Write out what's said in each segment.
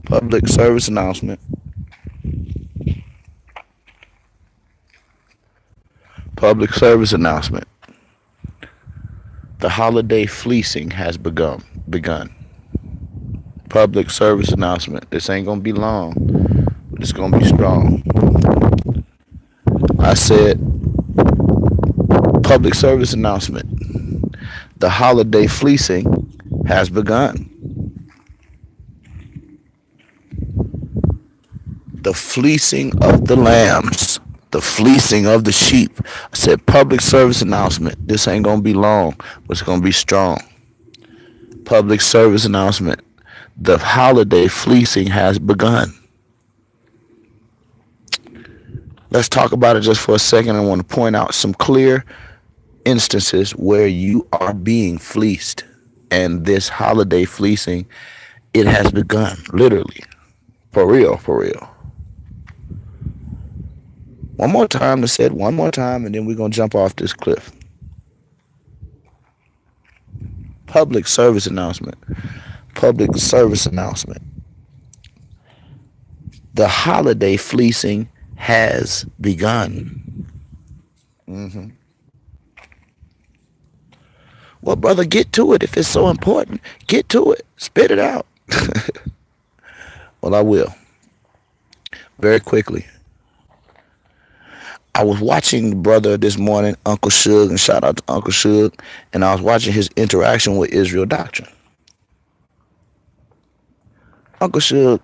Public service announcement. Public service announcement. The holiday fleecing has begun. Public service announcement. This ain't gonna be long, but it's gonna be strong. I said public service announcement. The holiday fleecing has begun. The fleecing of the lambs, the fleecing of the sheep. I said public service announcement. This ain't gonna be long, but it's gonna be strong. Public service announcement. The holiday fleecing has begun. Let's talk about it just for a second. I want to point out some clear instances where you are being fleeced. And this holiday fleecing, it has begun, literally. For real, for real. One more time, I said one more time, and then we're going to jump off this cliff. Public service announcement. Public service announcement. The holiday fleecing has begun. Well, brother, get to it. If it's so important, get to it. Spit it out. Well, I will. Very quickly. I was watching the brother this morning, Uncle Suge, and shout out to Uncle Suge, and I was watching his interaction with Israel Doctrine. Uncle Suge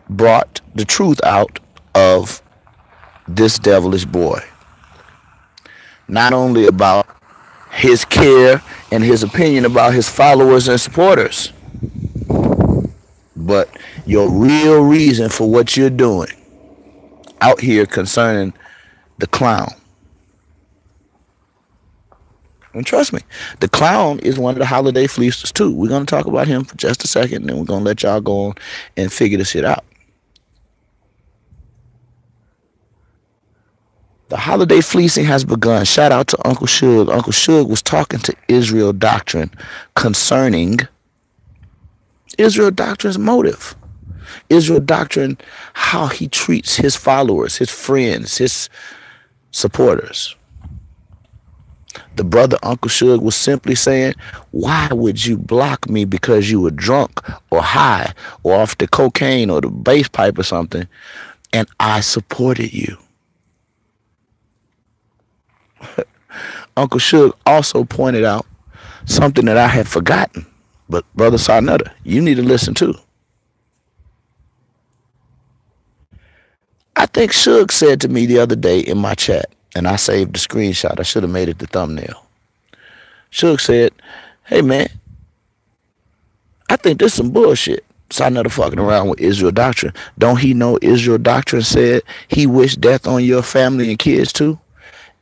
brought the truth out of this devilish boy. Not only about his care and his opinion about his followers and supporters, but your real reason for what you're doing out here concerning the clown. And trust me, the clown is one of the holiday fleecers too. We're going to talk about him for just a second, and then we're going to let y'all go on and figure this shit out. The holiday fleecing has begun. Shout out to Uncle Suge. Uncle Suge was talking to Israel Doctrine concerning Israel Doctrine's motive. Israel Doctrine, how he treats his followers, his friends, his supporters. The brother Uncle Suge was simply saying, why would you block me because you were drunk or high or off the cocaine or the bass pipe or something, and I supported you? Uncle Suge also pointed out something that I had forgotten, but Brother Sarnetta, you need to listen too. I think Suge said to me the other day in my chat, and I saved the screenshot. I should have made it the thumbnail. Suge said, hey man, I think this is some bullshit. Sarnetta fucking around with Israel Doctrine. Don't he know Israel Doctrine said he wished death on your family and kids too?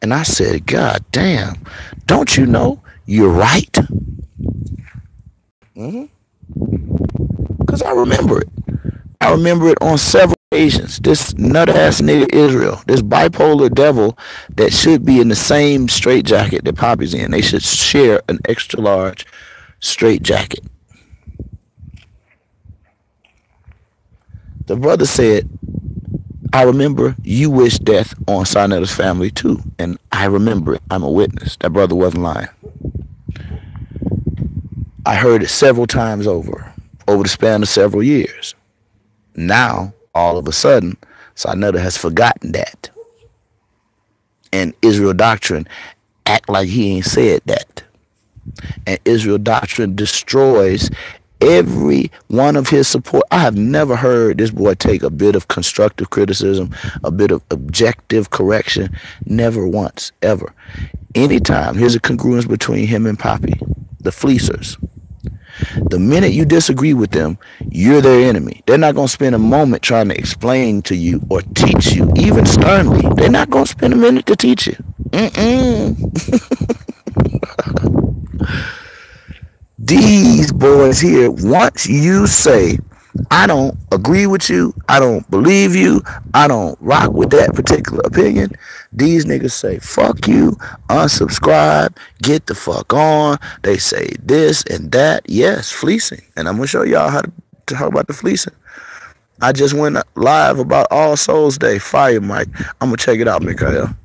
And I said, God damn, don't you know you're right? Because I remember it. I remember it on several occasions. This nut-ass nigga Israel, this bipolar devil that should be in the same straitjacket that Poppy's in. They should share an extra large straitjacket. The brother said, I remember you wish death on Sarnetta's family too. And I remember it. I'm a witness. That brother wasn't lying. I heard it several times over the span of several years. Now, all of a sudden, Sarnetta has forgotten that. And Israel Doctrine act like he ain't said that. And Israel Doctrine destroys every one of his support. I have never heard this boy take a bit of constructive criticism, a bit of objective correction. Never once, ever. Anytime, here's a congruence between him and Poppy, the fleecers. The minute you disagree with them, you're their enemy. They're not going to spend a moment trying to explain to you or teach you, even sternly. They're not going to spend a minute to teach you. These boys here, once you say, I don't agree with you, I don't believe you, I don't rock with that particular opinion, these niggas say, fuck you, unsubscribe, get the fuck on. They say this and that. Yes, fleecing. And I'm going to show y'all how to talk about the fleecing. I just went live about All Souls Day. Fire, Mike. I'm going to check it out, Micha'EL.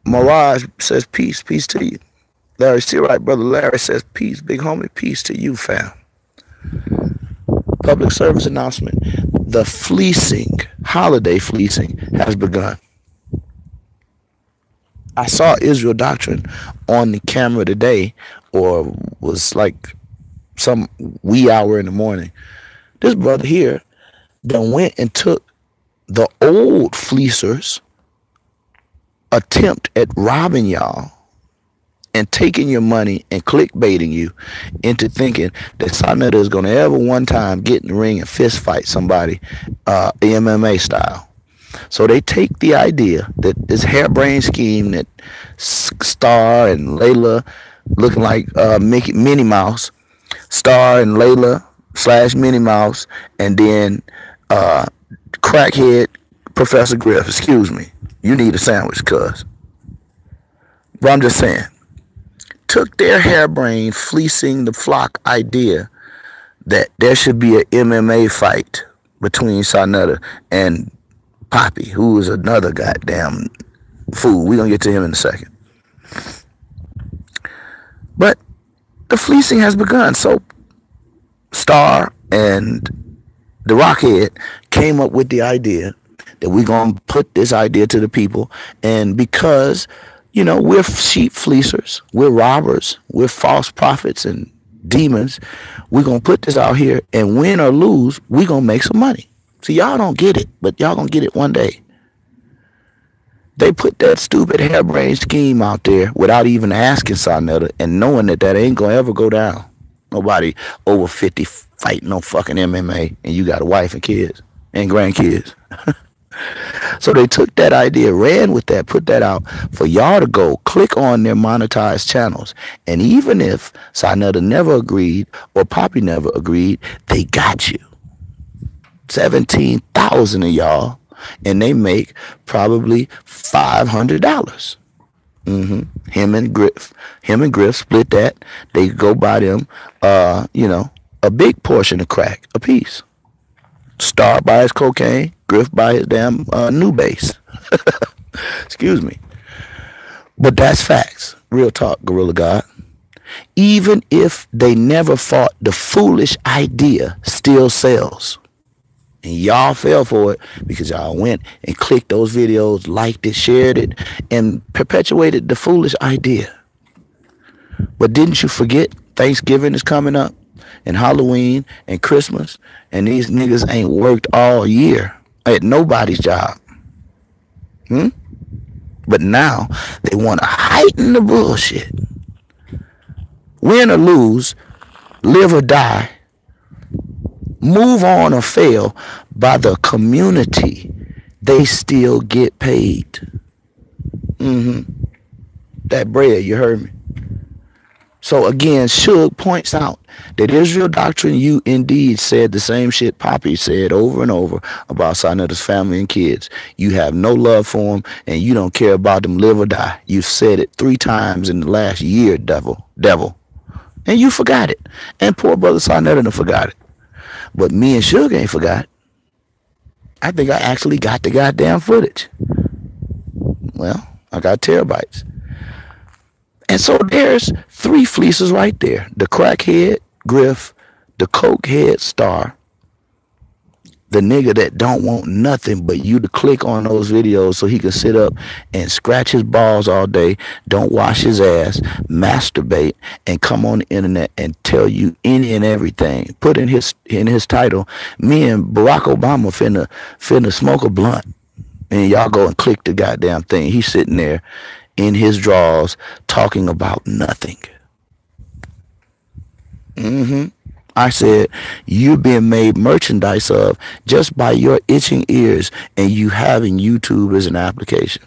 Mirage says peace. Peace to you. Larry, still right, brother. Larry says peace. Big homie, peace to you, fam. Public service announcement. The fleecing, holiday fleecing, has begun. I saw Israel Doctrine on the camera today, or was like some wee hour in the morning. This brother here then went and took the old fleecers' attempt at robbing y'all and taking your money and clickbaiting you into thinking that Sarnetta is going to ever one time get in the ring and fist fight somebody MMA style. So they take the idea that this harebrained scheme that Star and Layla looking like Minnie Mouse, Star and Layla / Minnie Mouse, and then crackhead Professor Griff. Excuse me. You need a sandwich, cuz. But I'm just saying. Took their harebrained fleecing the flock idea that there should be an MMA fight between Sarnetta and Poppy, who is another goddamn fool. We're going to get to him in a second. But the fleecing has begun. So Star and the Rockhead came up with the idea that we're going to put this idea to the people. And because, you know, we're sheep fleecers, we're robbers, we're false prophets and demons, we're going to put this out here, and win or lose, we're going to make some money. See, y'all don't get it, but y'all going to get it one day. They put that stupid harebrained scheme out there without even asking Sarnetta and knowing that that ain't going to ever go down. Nobody over 50 fighting no fucking MMA, and you got a wife and kids and grandkids. So they took that idea, ran with that, put that out for y'all to go click on their monetized channels. And even if Sarnetta never agreed or Poppy never agreed, they got you. 17,000 of y'all, and they make probably $500. Him and Griff split that. They go buy them, you know, a big portion of crack a piece. Star buys cocaine, Griff buy his damn new base. Excuse me. But that's facts. Real talk, Gorilla God. Even if they never fought, the foolish idea still sells. And y'all fell for it because y'all went and clicked those videos, liked it, shared it, and perpetuated the foolish idea. But didn't you forget Thanksgiving is coming up, and Halloween and Christmas, and these niggas ain't worked all year at nobody's job. But now they want to heighten the bullshit. Win or lose, live or die, move on or fail, by the community, they still get paid. That bread, you heard me. So again, Suge points out that Israel Doctrine, you indeed said the same shit Poppy said over and over about Sarnetta's family and kids. You have no love for them, and you don't care about them, live or die. You said it 3 times in the last year, devil. And you forgot it. And poor brother Sarnetta done forgot it. But me and Suge ain't forgot. I think I actually got the goddamn footage. Well, I got terabytes. And so there's 3 fleeces right there. The crackhead, Griff, the cokehead, Star, the nigga that don't want nothing but you to click on those videos so he can sit up and scratch his balls all day, don't wash his ass, masturbate, and come on the internet and tell you any and everything. Put in his title, me and Barack Obama finna smoke a blunt. And y'all go and click the goddamn thing. He's sitting there in his drawers talking about nothing. I said, you're being made merchandise of just by your itching ears and you having YouTube as an application.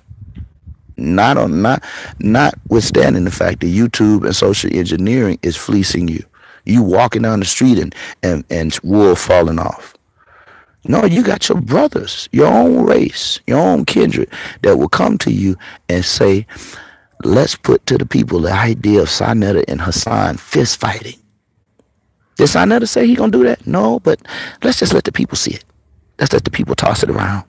Notwithstanding the fact that YouTube and social engineering is fleecing you. You walking down the street and wool falling off. No, you got your brothers, your own race, your own kindred that will come to you and say, let's put to the people the idea of Sarnetta and Hassan fist fighting. Did Sinetta say he gonna do that? No, but let's just let the people see it. Let's let the people toss it around.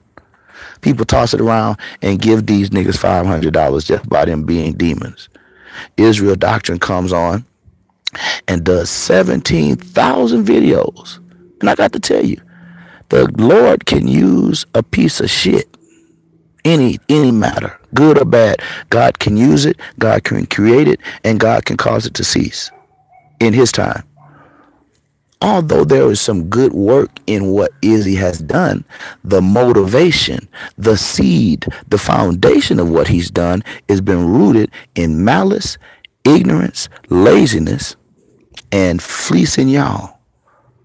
People toss it around and give these niggas $500 just by them being demons. Israel Doctrine comes on and does 17,000 videos. And I got to tell you, the Lord can use a piece of shit, any matter, good or bad. God can use it, God can create it, and God can cause it to cease in his time. Although there is some good work in what Izzy has done, the motivation, the seed, the foundation of what he's done has been rooted in malice, ignorance, laziness, and fleecing y'all.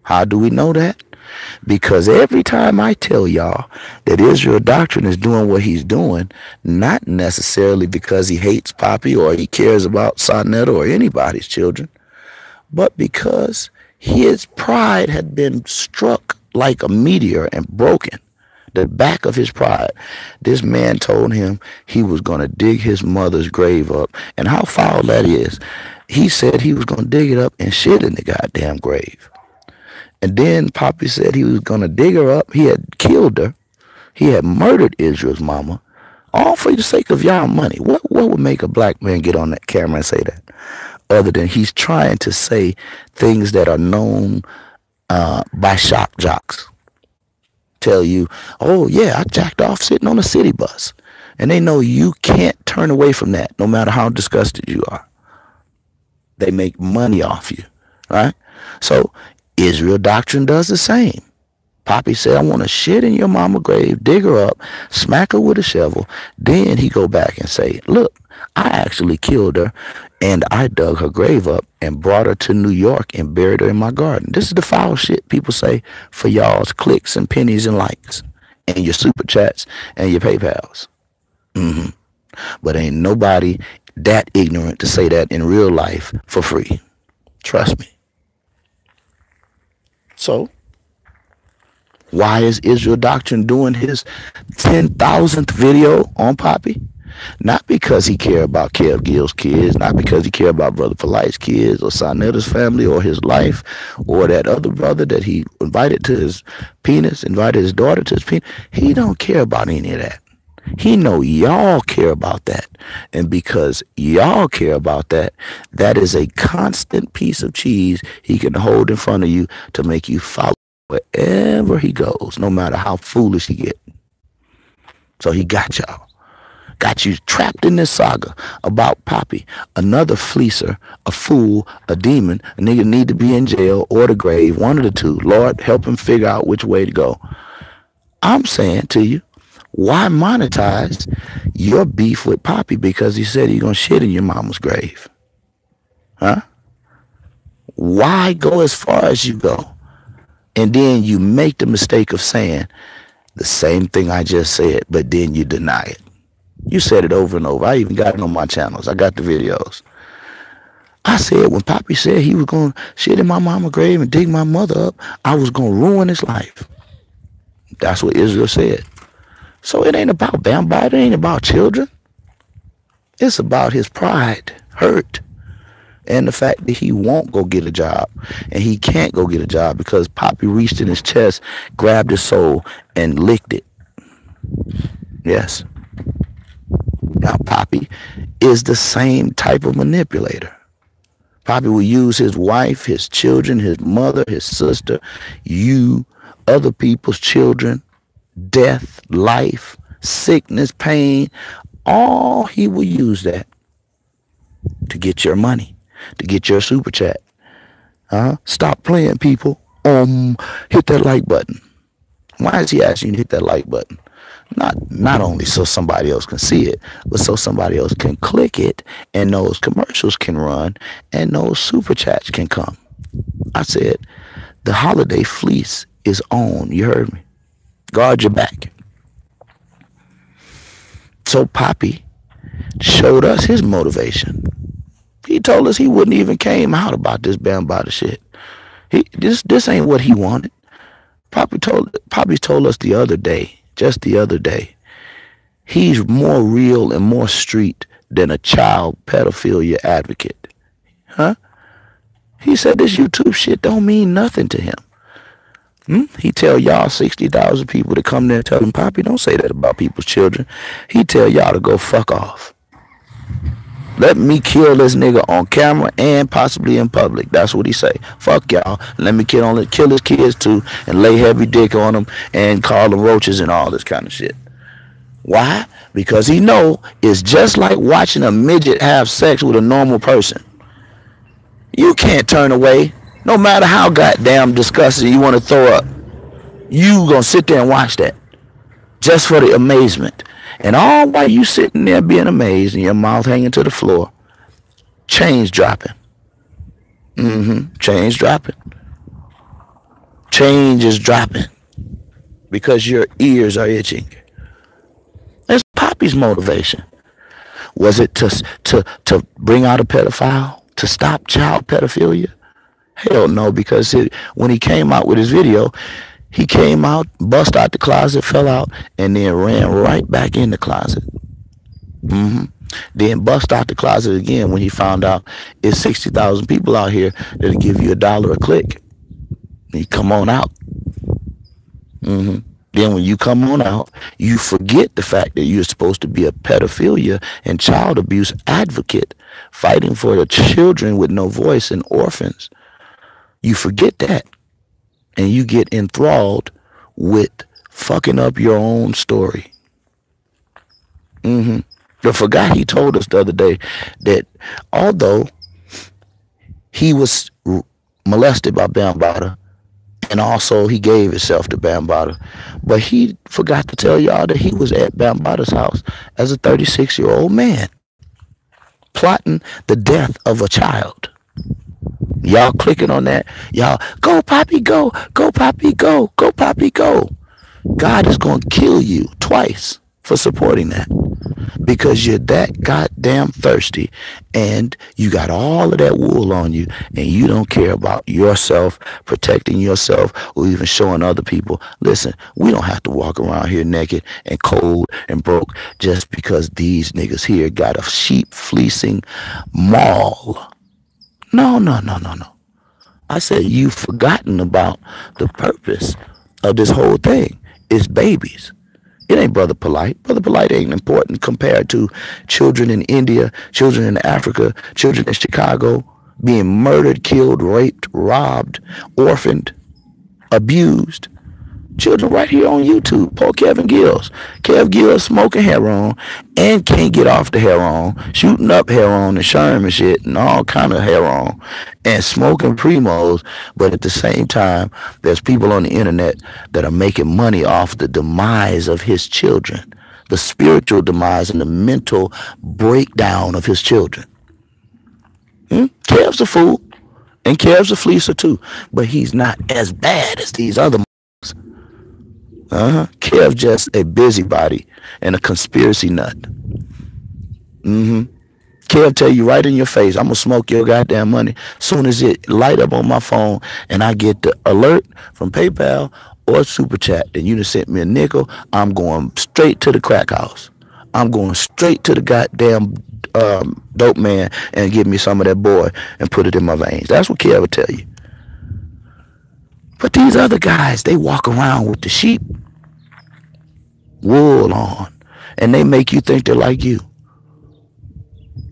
How do we know that? Because every time I tell y'all that Israel Doctrine is doing what he's doing, not necessarily because he hates Poppy or he cares about Sonetta or anybody's children, but because his pride had been struck like a meteor and broken. The back of his pride. This man told him he was going to dig his mother's grave up. And how foul that is. He said he was going to dig it up and shit in the goddamn grave. And then Poppy said he was going to dig her up. He had killed her. He had murdered Israel's mama. All for the sake of y'all money. What would make a black man get on that camera and say that? Other than he's trying to say things that are known by shock jocks. Tell you, oh yeah, I jacked off sitting on a city bus. And they know you can't turn away from that no matter how disgusted you are. They make money off you, right? So Israel Doctrine does the same. Poppy said, I want to shit in your mama grave, dig her up, smack her with a shovel. Then he go back and say, look, I actually killed her and I dug her grave up and brought her to New York and buried her in my garden. This is the foul shit people say for y'all's clicks and pennies and likes and your super chats and your PayPals. But ain't nobody that ignorant to say that in real life for free. Trust me. So why is Israel Doctrine doing his 10,000th video on Poppy? Not because he care about Kev Gill's kids, not because he care about Brother Polite's kids or Sonetta's family or his life or that other brother that he invited to his penis, invited his daughter to his penis. He don't care about any of that. He know y'all care about that. And because y'all care about that, that is a constant piece of cheese he can hold in front of you to make you follow wherever he goes, no matter how foolish he get. So he got y'all. Got you trapped in this saga about Poppy, another fleecer, a fool, a demon. A nigga need to be in jail or the grave, one of the two. Lord, help him figure out which way to go. I'm saying to you, why monetize your beef with Poppy because he said he's going to shit in your mama's grave? Huh? Why go as far as you go? And then you make the mistake of saying the same thing I just said, but then you deny it. You said it over and over. I even got it on my channels. I got the videos. I said when Poppy said he was going to shit in my mama's grave and dig my mother up, I was going to ruin his life. That's what Israel said. So it ain't about Bambite. It ain't about children. It's about his pride, hurt, and the fact that he won't go get a job. And he can't go get a job because Poppy reached in his chest, grabbed his soul, and licked it. Yes. Now, Poppy is the same type of manipulator. Poppy will use his wife, his children, his mother, his sister, you, other people's children, death, life, sickness, pain. All he will use that to get your money, to get your super chat. Stop playing, people. Hit that like button. Why is he asking you to hit that like button? Not only so somebody else can see it, but so somebody else can click it and those commercials can run and those super chats can come. I said, the holiday fleece is on. You heard me. Guard your back. So Poppy showed us his motivation. He told us he wouldn't even came out about this Bambata shit. This ain't what he wanted. Poppy told us the other day, just the other day, he's more real and more street than a child pedophilia advocate. Huh? He said this YouTube shit don't mean nothing to him. He tell y'all 60,000 people to come there and tell him, Poppy, don't say that about people's children. He tell y'all to go fuck off. Let me kill this nigga on camera and possibly in public. That's what he say. Fuck y'all. Let me kill his kids too and lay heavy dick on them and call them roaches and all this kind of shit. Why? Because he know it's just like watching a midget have sex with a normal person. You can't turn away. No matter how goddamn disgusting you want to throw up. You gonna sit there and watch that. Just for the amazement. And all while you sitting there being amazed and your mouth hanging to the floor. Chains dropping. Chains dropping. Change is dropping. Because your ears are itching. That's Poppy's motivation. Was it to bring out a pedophile? To stop child pedophilia? Hell no, because when he came out with his video, he came out, bust out the closet, fell out, and then ran right back in the closet. Then bust out the closet again when he found out it's 60,000 people out here that'll give you $1 a click. And you come on out. Then when you come on out, you forget the fact that you're supposed to be a pedophilia and child abuse advocate, fighting for the children with no voice and orphans. You forget that. And you get enthralled with fucking up your own story. But forgot he told us the other day that although he was molested by Bambaataa, and also he gave himself to Bambaataa, but he forgot to tell y'all that he was at Bambaata's house as a 36-year-old man, plotting the death of a child. Y'all clicking on that. Y'all, go Poppy, go. Go Poppy, go. Go Poppy, go. God is going to kill you twice for supporting that. Because you're that goddamn thirsty and you got all of that wool on you and you don't care about yourself, protecting yourself, or even showing other people. Listen, we don't have to walk around here naked and cold and broke just because these niggas here got a sheep fleecing mall. No. I said you've forgotten about the purpose of this whole thing. It's babies. It ain't Brother Polite. Brother Polite ain't important compared to children in India, children in Africa, children in Chicago being murdered, killed, raped, robbed, orphaned, abused. Children right here on YouTube. Poor Kevin Gills. Kev Gills smoking heroin and can't get off the heroin, shooting up heroin and Sherm and shit and all kind of heroin and smoking primos. But at the same time, there's people on the internet that are making money off the demise of his children, the spiritual demise and the mental breakdown of his children. Kev's a fool and Kev's a fleecer too, but he's not as bad as these other Kev just a busybody and a conspiracy nut. Kev tell you right in your face, I'm gonna smoke your goddamn money. Soon as it light up on my phone and I get the alert from PayPal or Super Chat, then you done sent me a nickel, I'm going straight to the crack house. I'm going straight to the goddamn dope man and give me some of that boy and put it in my veins. That's what Kev will tell you. But these other guys, they walk around with the sheep wool on, and they make you think they're like you.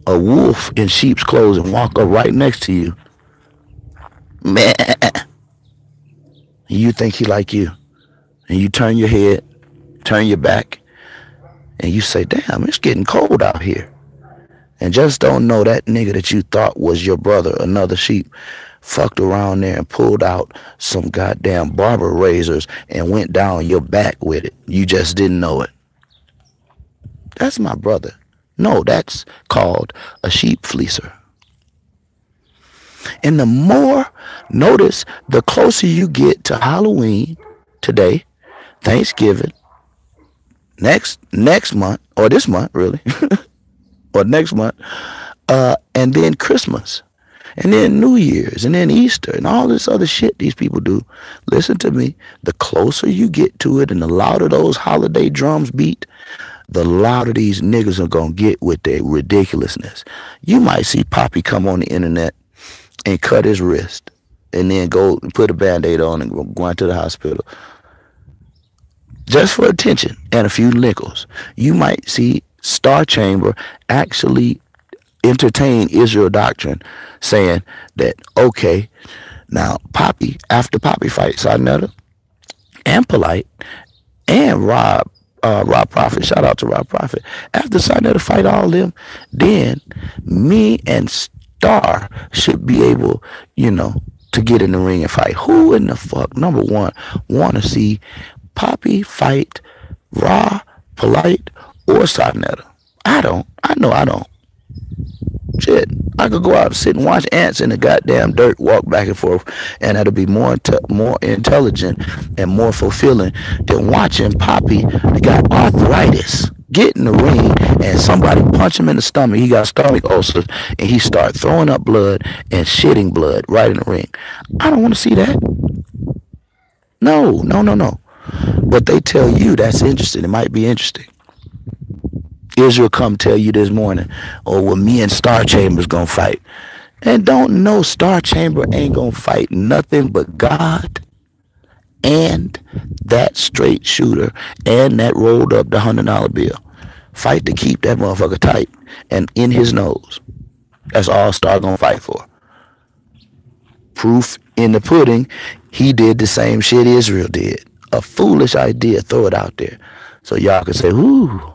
A wolf in sheep's clothes and walk up right next to you. Man, you think he like you. And you turn your head, turn your back, and you say, damn, it's getting cold out here. And just don't know that nigga that you thought was your brother, another sheep, fucked around there and pulled out some goddamn barber razors and went down your back with it. You just didn't know it. That's my brother. No, that's called a sheep fleecer. And the more, notice, the closer you get to Halloween today, Thanksgiving, next month, or this month really, or next month, and then Christmas. And then New Year's, and then Easter, and all this other shit these people do. Listen to me. The closer you get to it and the louder those holiday drums beat, the louder these niggas are going to get with their ridiculousness. You might see Poppy come on the internet and cut his wrist, and then go and put a band-aid on and go into the hospital just for attention and a few nickels. You might see Star Chamber actually entertain Israel doctrine, saying that, okay, now Poppy, after Poppy fights Sarnetta and Polite and Rob Prophet, shout out to Rob Prophet, after Sarnetta fight all of them, then me and Star should be able, to get in the ring and fight. Who in the fuck, number one, want to see Poppy fight Raw, Polite, or Sarnetta? I don't. I know I don't. Shit, I could go out and sit and watch ants in the goddamn dirt walk back and forth, and that'll be more intelligent and more fulfilling than watching Poppy, that got arthritis, get in the ring and somebody punch him in the stomach. He got stomach ulcers and he start throwing up blood and shitting blood right in the ring. I don't want to see that. No, no, no, no. But they tell you that's interesting. It might be interesting. Israel come tell you this morning, oh, well, me and Star Chamber's gonna fight. And don't know Star Chamber ain't gonna fight nothing but God and that straight shooter and that rolled up the $100 bill. Fight to keep that motherfucker tight and in his nose. That's all Star gonna fight for. Proof in the pudding, he did the same shit Israel did. A foolish idea, throw it out there. So y'all can say, ooh.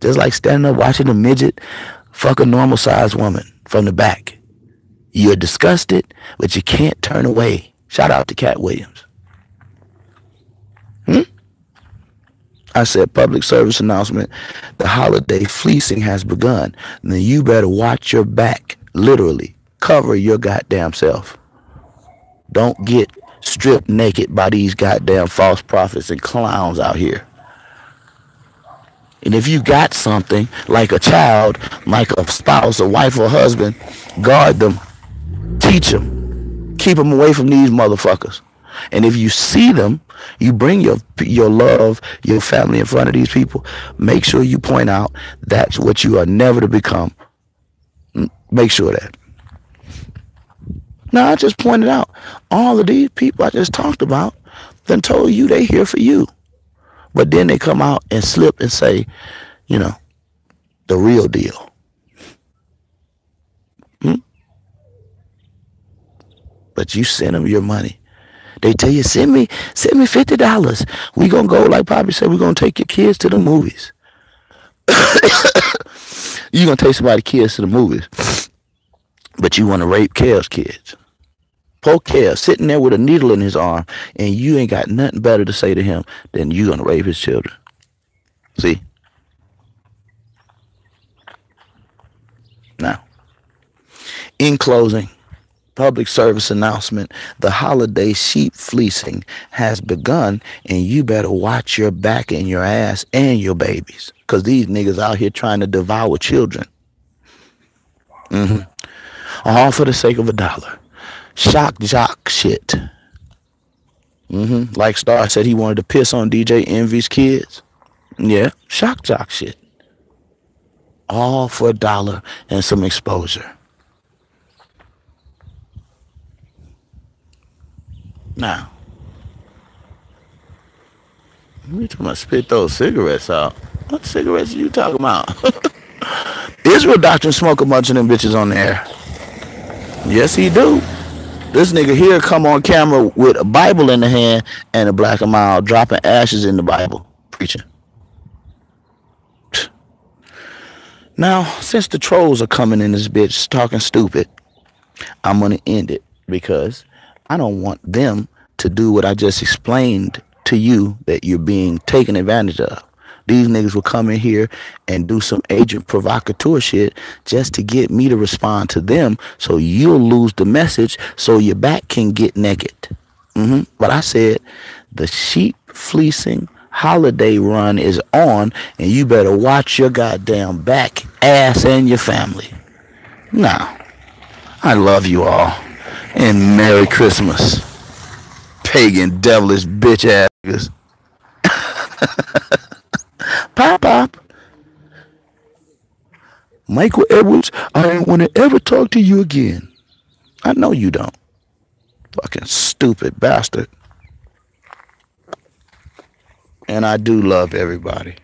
Just like standing up watching a midget fuck a normal sized woman from the back. You're disgusted, but you can't turn away. Shout out to Cat Williams. I said public service announcement. The holiday fleecing has begun. Then you better watch your back. Literally. Cover your goddamn self. Don't get stripped naked by these goddamn false prophets and clowns out here. And if you got something, like a child, like a spouse, a wife, or husband, guard them, teach them, keep them away from these motherfuckers. And if you see them, you bring your love, your family in front of these people, make sure you point out that's what you are never to become. Make sure that. Now, I just pointed out, all of these people I just talked about, then told you they here for you. But then they come out and slip and say, the real deal. But you send them your money. They tell you, send me $50. We gonna go, like Poppy said, we gonna take your kids to the movies. You gonna take somebody's kids to the movies, but you want to rape Kel's kids. Poor Kel sitting there with a needle in his arm, and you ain't got nothing better to say to him than you gonna rape his children. See? Now, in closing, public service announcement, the holiday sheep fleecing has begun, and you better watch your back and your ass and your babies, because these niggas out here trying to devour children. All for the sake of $1. Shock jock shit. Like Star said he wanted to piss on DJ Envy's kids. Yeah, shock jock shit. All for $1 and some exposure. Now, we talking about spit those cigarettes out. What cigarettes are you talking about? Israel Doctrine smoke a bunch of them bitches on the air. Yes, he do. This nigga here come on camera with a Bible in the hand and a black and mild, dropping ashes in the Bible, preaching. Now, since the trolls are coming in this bitch talking stupid, I'm going to end it because I don't want them to do what I just explained to you that you're being taken advantage of. These niggas will come in here and do some agent provocateur shit just to get me to respond to them, so you'll lose the message so your back can get naked. But I said the sheep fleecing holiday run is on, and you better watch your goddamn back, ass, and your family. Now, I love you all, and Merry Christmas, pagan, devilish, bitch ass niggas. Pop. Michael Edwards, I don't want to ever talk to you again. I know you don't. Fucking stupid bastard. And I do love everybody.